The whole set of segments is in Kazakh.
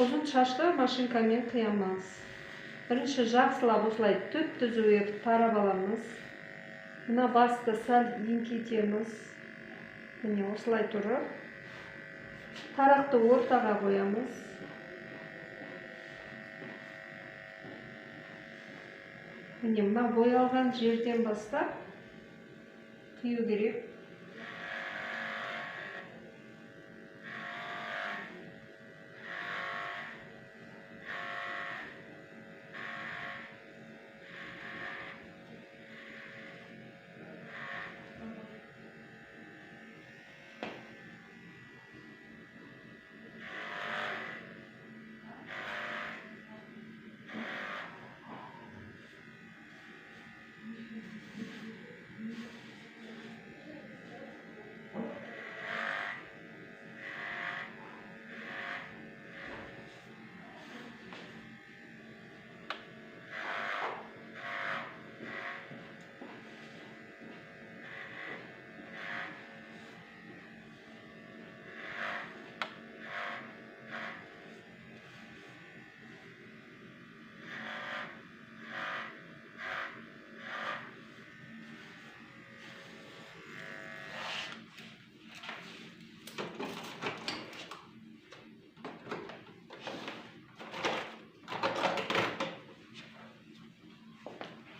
Uzun шашты машинкамен қиямыз. Бірінші жақсылап осылай түп-түзу етіп тарап аламыз. Мына басты сәл еңкейтеміз. Міне осылай тұрып, тарақты ортаға қоямыз. Міне мына боялған жерден бастап қию керек.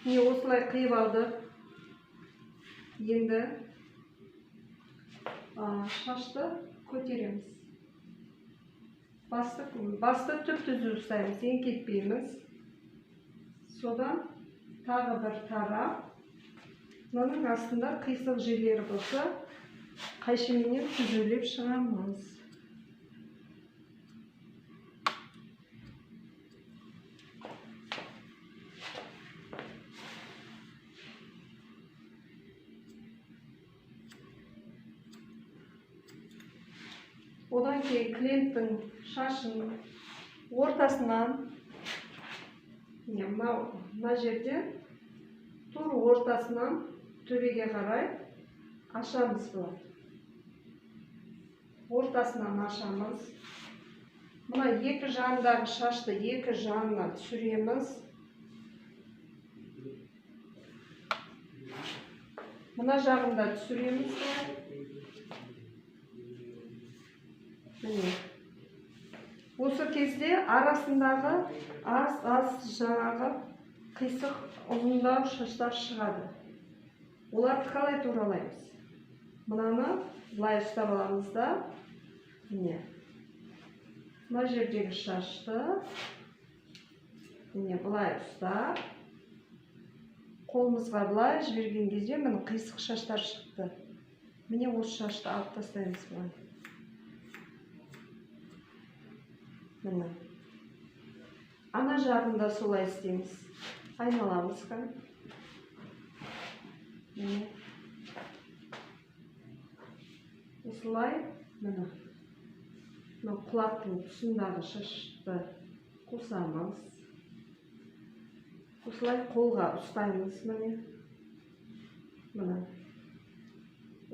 Міне осылай қиып алдық. Енді шашты көтереміз. Басты түп-түзу ұстаймыз, еңкейтпейміз. Содан тағы бір тарап, мынаның астында қисық жерлері болса, қайшымен түзулеп шығамыз. Одан кейін клиенттің шашын ортасынан, мына жерден тура ортасынан төбеге қарай ашамыз бұлай. Ортасынан ашамыз. Мына екі жағындағы шашты екі жағына түсіреміз. Мына жағында түсіреміз. Осы кезде арасындағы аз жаңағы қисық ұзындау шаштар шығады. Оларды қалай туралаймыз? Мынаны былай ұстап аламыз да, мына жердегі шашты былай ұстап, қолымызға былай жіберген кезде міне қисық шаштар шықты. Міне осы шашты алып тастаймыз былай. Міне. Ана жағында солай істейміз. Айналамыз қан. Міне. Осылай, міне. Құлақтың тұсындағы шашты қосамыз. Осылай қолға ұстаймыз, міне. Міне.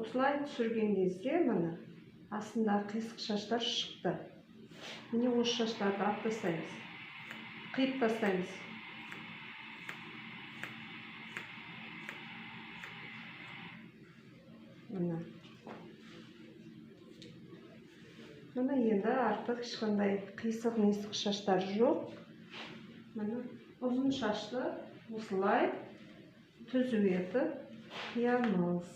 Осылай түсірген кезде, міне, астында қисық шаштар шықты. Міне осы шаштарды алып тастаймыз. Қиып тастаймыз. Міне енді артық ешқандай қисық шаштар жоқ. Міне ұзын шашты осылай түзу етіп қиямыз.